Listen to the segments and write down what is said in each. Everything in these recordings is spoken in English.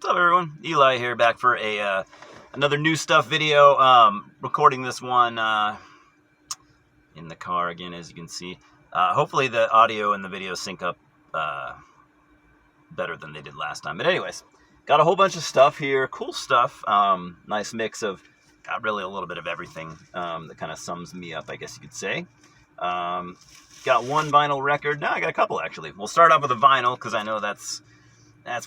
What's up, everyone? Eli here, back for another new stuff video. Recording this one in the car again, as you can see. Hopefully the audio and the video sync up better than they did last time. But anyways, got a whole bunch of stuff here, cool stuff. Nice mix of, got really a little bit of everything that kind of sums me up, I guess you could say. Got one vinyl record. No, I got a couple, actually. We'll start off with a vinyl, because I know that's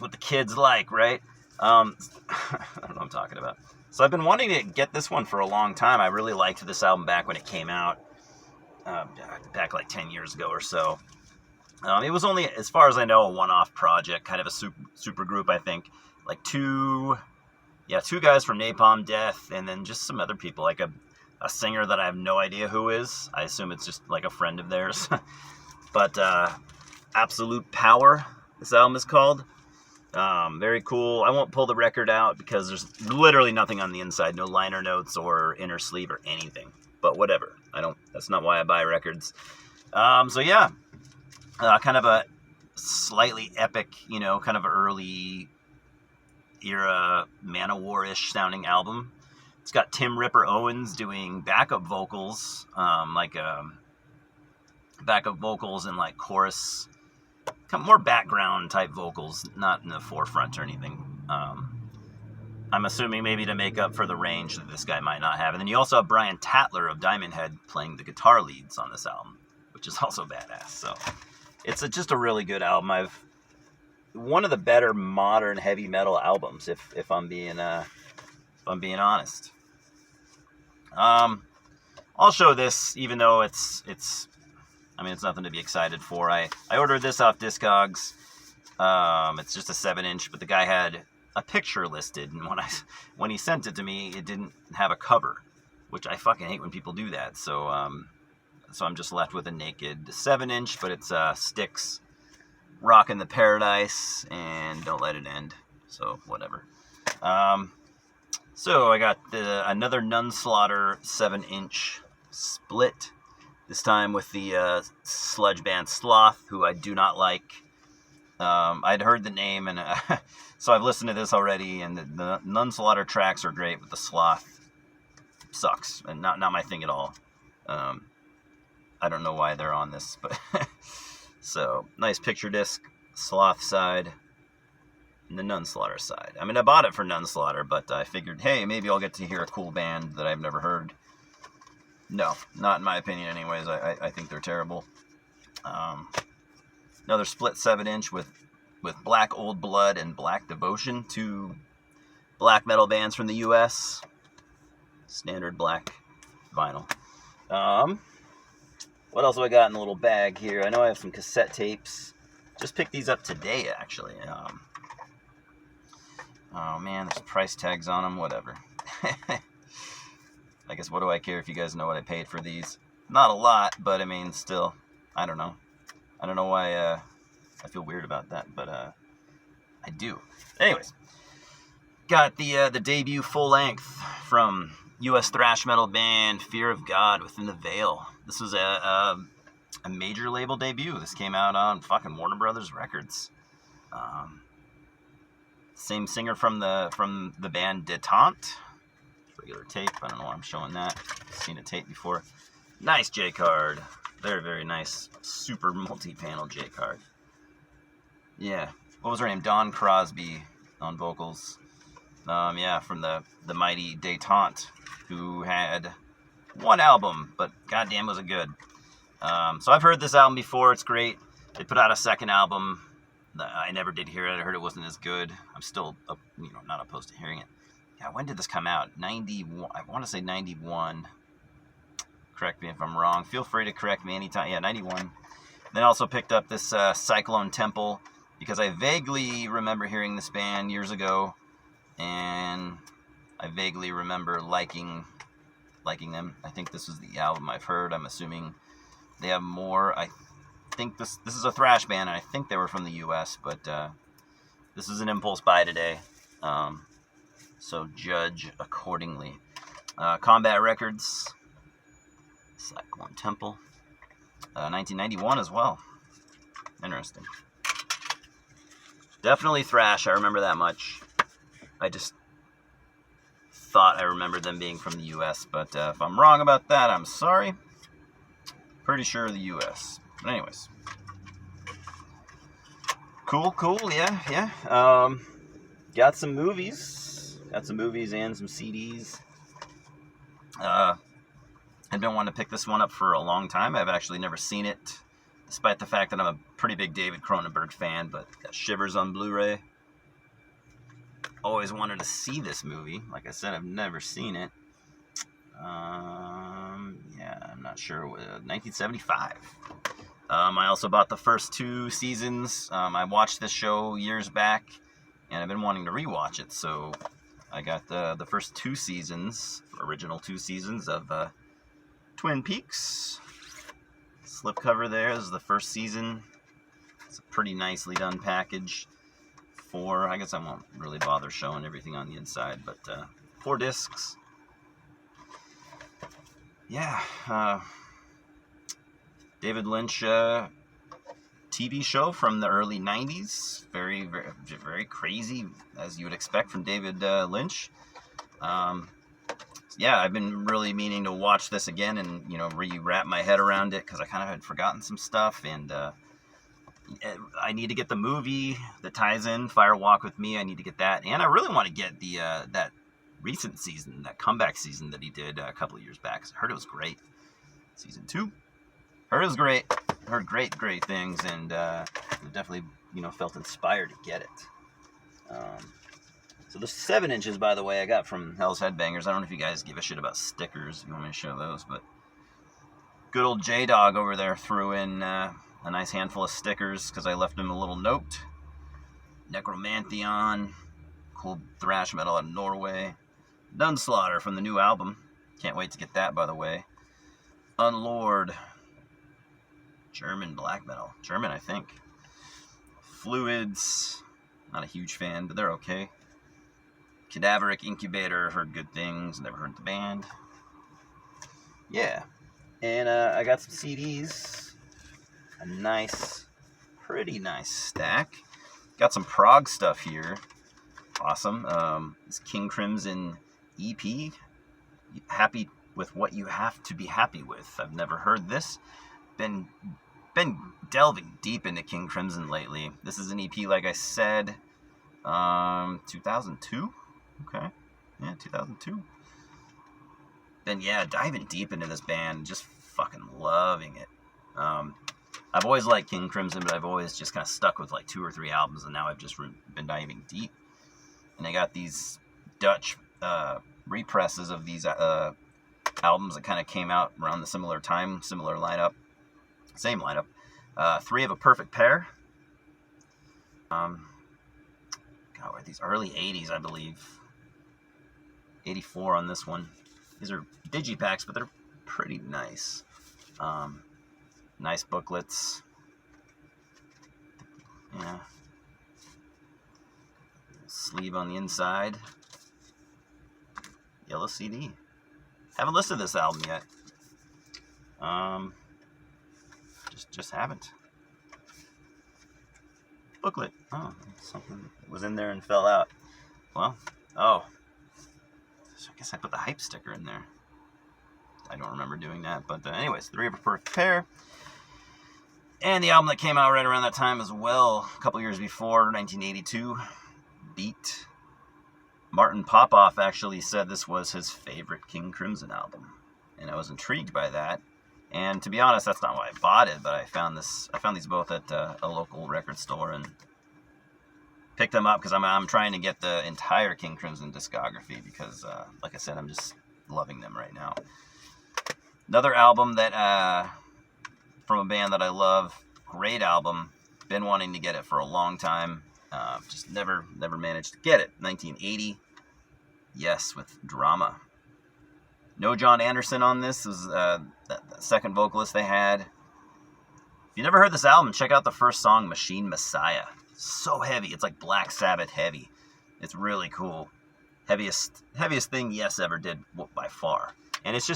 what the kids like, right? I don't know what I'm talking about. So I've been wanting to get this one for a long time. I really liked this album back when it came out, back like 10 years ago or so. It was only, as far as I know, a one-off project, kind of a super group, I think. Like two guys from Napalm Death, and then just some other people, like a singer that I have no idea who is. I assume it's just like a friend of theirs. But Absolute Power, this album is called. Very cool. I won't pull the record out because there's literally nothing on the inside, no liner notes or inner sleeve or anything. But whatever. That's not why I buy records. So yeah, kind of a slightly epic, kind of early era Manowar-ish sounding album. It's got Tim Ripper Owens doing backup vocals, backup vocals and like chorus, more background type vocals, not in the forefront or anything. I'm assuming maybe to make up for the range that this guy might not have. And then you also have Brian Tatler of Diamond Head playing the guitar leads on this album, which is also badass. So it's just a really good album. One of the better modern heavy metal albums, if I'm being honest. I'll show this, even though it's nothing to be excited for. I ordered this off Discogs. It's just a 7-inch, but the guy had a picture listed, and when he sent it to me, it didn't have a cover, which I fucking hate when people do that. So I'm just left with a naked 7-inch, but it's Styx, Rockin' the Paradise, and Don't Let It End. So whatever. So I got another Nunslaughter 7-inch split. This time with the sludge band Sloth, who I do not like. I'd heard the name, and so I've listened to this already, and the Nunslaughter tracks are great, but the Sloth sucks, and not my thing at all. I don't know why they're on this, but so nice picture disc, Sloth side, and the Nunslaughter side. I mean, I bought it for Nunslaughter, but I figured, hey, maybe I'll get to hear a cool band that I've never heard. No, not in my opinion anyways. I think they're terrible. Another split 7-inch with Black Old Blood and Black Devotion, two black metal bands from the US. Standard black vinyl. What else have I got in the little bag here? I know I have some cassette tapes. Just picked these up today, actually. Oh man, there's price tags on them, whatever. I guess, what do I care if you guys know what I paid for these? Not a lot, but I mean, still, I don't know. I don't know why I feel weird about that, but I do. Anyways, got the debut full length from U.S. thrash metal band Fear of God, Within the Veil. This was a major label debut. This came out on fucking Warner Brothers Records. Same singer from the band Detente. Regular tape. I don't know why I'm showing that. Seen a tape before. Nice J-card. Very, very nice. Super multi-panel J-card. Yeah. What was her name? Dawn Crosby on vocals. Yeah, from the mighty Detente, who had one album, but goddamn was it good. So I've heard this album before. It's great. They put out a second album. I never did hear it. I heard it wasn't as good. I'm still, not opposed to hearing it. Yeah, when did this come out? 91. I want to say 91. Correct me if I'm wrong. Feel free to correct me anytime. Yeah, 91. Then also picked up this Cyclone Temple, because I vaguely remember hearing this band years ago, and I vaguely remember liking them. I think this was the album I've heard. I'm assuming they have more. I think this is a thrash band, and I think they were from the U.S., but this is an impulse buy today. So judge accordingly. Combat Records, Cyclone Temple, 1991 as well. Interesting. Definitely thrash, I remember that much. I just thought I remembered them being from the U.S., but if I'm wrong about that, I'm sorry. Pretty sure the U.S. But anyways. Cool, yeah. Got some movies. Got some movies and some CDs. I've been wanting to pick this one up for a long time. I've actually never seen it, despite the fact that I'm a pretty big David Cronenberg fan, but got Shivers on Blu-ray. Always wanted to see this movie. Like I said, I've never seen it. Yeah, I'm not sure. 1975. I also bought the first 2 seasons. I watched this show years back, and I've been wanting to rewatch it, so I got the first 2 seasons, original 2 seasons of Twin Peaks. Slipcover there is the first season. It's a pretty nicely done package. I guess I won't really bother showing everything on the inside, but 4 discs. Yeah, David Lynch TV show from the early 90s. Very, very, very crazy, as you would expect from David Lynch. Yeah, I've been really meaning to watch this again and, re-wrap my head around it, because I kind of had forgotten some stuff, and I need to get the movie that ties in Fire Walk with Me. I need to get that, and I really want to get the that recent season, that comeback season that he did a couple of years back. I heard it was great. Season 2. Heard it was great. Heard great things, and definitely, felt inspired to get it. So the 7 inches, by the way, I got from Hell's Headbangers. I don't know if you guys give a shit about stickers. If you want me to show those, but good old J-Dog over there threw in a nice handful of stickers because I left him a little note. Necromantion, cool thrash metal out of Norway. Dunslaughter from the new album. Can't wait to get that, by the way. Unlord. German black metal. German, I think. Fluids. Not a huge fan, but they're okay. Cadaveric Incubator. Heard good things. Never heard the band. Yeah. And I got some CDs. A nice, pretty nice stack. Got some Prog stuff here. Awesome. This King Crimson EP. Happy with what you have to be happy with. I've never heard this. Been delving deep into King Crimson lately. This is an EP, like I said, 2002. Okay, yeah, 2002. Then yeah, diving deep into this band, just fucking loving it. I've always liked King Crimson, but I've always just kind of stuck with like 2 or 3 albums, and now I've just been diving deep. And I got these Dutch represses of these albums that kind of came out around the similar time, similar lineup, same lineup. 3 of a Perfect Pair. God, were these early 80s, I believe. 84 on this one. These are digipacks, but they're pretty nice. Nice booklets. Yeah. Sleeve on the inside. Yellow CD. Haven't listened to this album yet. Just haven't. Booklet. Oh, something was in there and fell out. Well, oh. So I guess I put the hype sticker in there. I don't remember doing that, but anyways, 3 of a Perfect Pair. And the album that came out right around that time as well, a couple years before, 1982, Beat. Martin Popoff actually said this was his favorite King Crimson album, and I was intrigued by that. And to be honest, that's not why I bought it, but I found these both at a local record store and picked them up because I'm trying to get the entire King Crimson discography because, like I said, I'm just loving them right now. Another album that from a band that I love, great album. Been wanting to get it for a long time. Just never managed to get it. 1980, Yes, with Drama. No John Anderson on this. This was the second vocalist they had. If you never heard this album, check out the first song, Machine Messiah. So heavy. It's like Black Sabbath heavy. It's really cool. Heaviest thing Yes ever did by far. And it's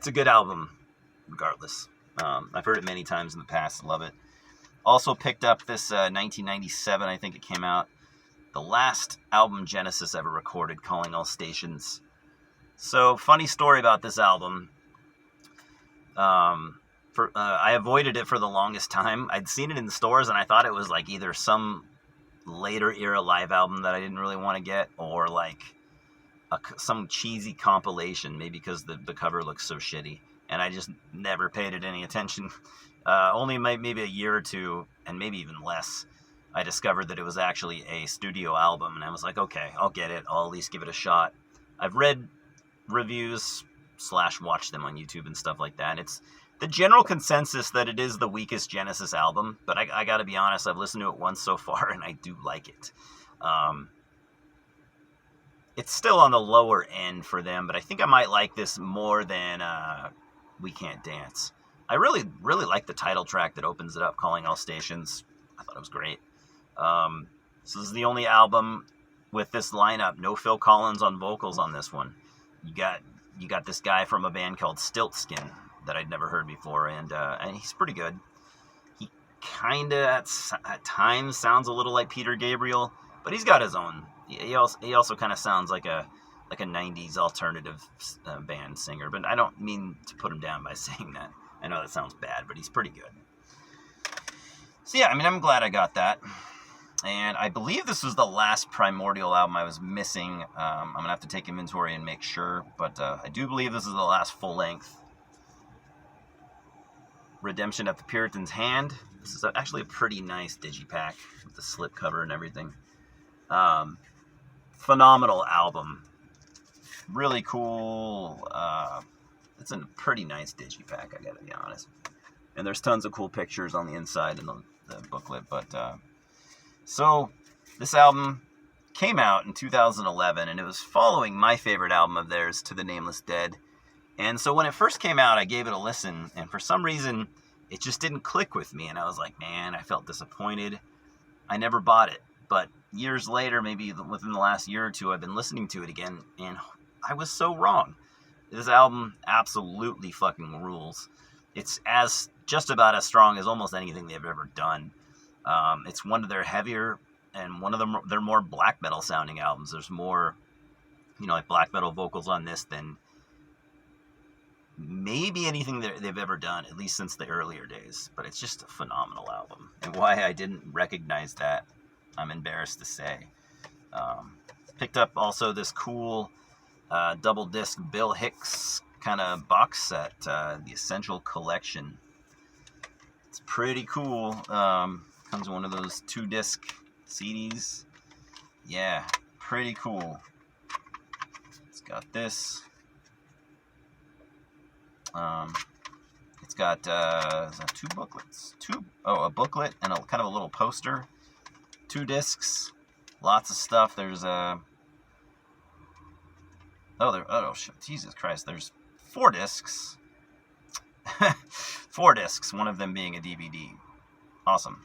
a good album regardless. I've heard it many times in the past. Love it. Also picked up this 1997, I think it came out, the last album Genesis ever recorded, Calling All Stations. So, funny story about this album. I avoided it for the longest time. I'd seen it in the stores, and I thought it was like either some later era live album that I didn't really want to get, or like some cheesy compilation, maybe because the cover looks so shitty. And I just never paid it any attention. Only maybe a year or two, and maybe even less, I discovered that it was actually a studio album, and I was like, okay, I'll get it. I'll at least give it a shot. I've read reviews / watched them on YouTube and stuff like that. It's the general consensus that it is the weakest Genesis album, but I gotta be honest, I've listened to it once so far, and I do like it. It's still on the lower end for them, but I think I might like this more than We Can't Dance. I really, really like the title track that opens it up, Calling All Stations. I thought it was great. So this is the only album with this lineup. No Phil Collins on vocals on this one. You got this guy from a band called Stiltskin that I'd never heard before, and he's pretty good. He kind of at times sounds a little like Peter Gabriel, but he's got his own. He also kind of sounds like a 90s alternative band singer, but I don't mean to put him down by saying that. I know that sounds bad, but he's pretty good. So yeah, I mean, I'm glad I got that. And I believe this was the last Primordial album I was missing. I'm going to have to take inventory and make sure, but I do believe this is the last full-length. Redemption at the Puritan's Hand. This is actually a pretty nice digipack with the slip cover and everything. Phenomenal album. Really cool. It's a pretty nice digipack, I gotta be honest. And there's tons of cool pictures on the inside in the booklet, but... So, this album came out in 2011, and it was following my favorite album of theirs, To the Nameless Dead. And so when it first came out, I gave it a listen, and for some reason, it just didn't click with me. And I was like, man, I felt disappointed. I never bought it. But years later, maybe within the last year or two, I've been listening to it again, and I was so wrong. This album absolutely fucking rules. It's just about as strong as almost anything they've ever done. It's one of their heavier and one of their more black metal sounding albums. There's more, like black metal vocals on this than maybe anything that they've ever done, at least since the earlier days. But it's just a phenomenal album. And why I didn't recognize that, I'm embarrassed to say. Picked up also this cool double disc Bill Hicks kind of box set, the Essential Collection. It's pretty cool. Comes in one of those 2-disc CDs. Yeah, pretty cool. It's got this. It's got two booklets. A booklet and a kind of a little poster. 2 discs. Lots of stuff. There's Jesus Christ. There's 4 discs. 4 discs. One of them being a DVD. Awesome.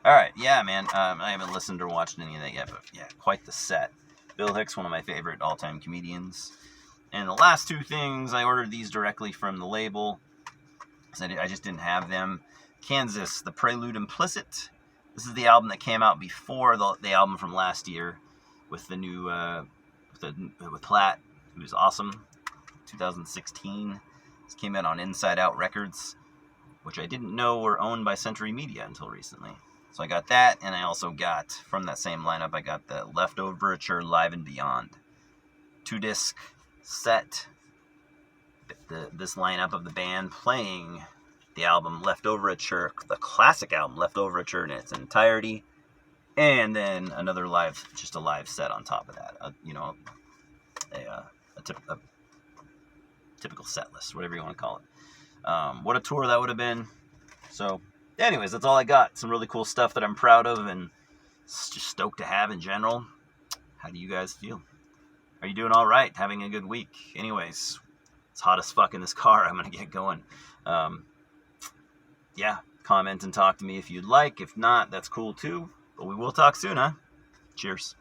Alright, yeah, man. I haven't listened or watched any of that yet, but yeah, quite the set. Bill Hicks, one of my favorite all-time comedians. And the last 2 things, I ordered these directly from the label. I just didn't have them. Kansas, The Prelude Implicit. This is the album that came out before the album from last year with the new, with Platt, who's awesome. 2016. This came out on Inside Out Records, which I didn't know were owned by Century Media until recently. So I got that, and I also got, from that same lineup, I got the Leftoverature Live and Beyond 2-disc set. This lineup of the band playing the album Leftoverature, the classic album Leftoverature in its entirety, and then another just a live set on top of that. A typical set list, whatever you want to call it. What a tour that would have been. So, anyways, that's all I got. Some really cool stuff that I'm proud of and just stoked to have in general. How do you guys feel? Are you doing all right? Having a good week? Anyways, it's hot as fuck in this car. I'm going to get going. Yeah, comment and talk to me if you'd like. If not, that's cool too. But we will talk soon, huh? Cheers.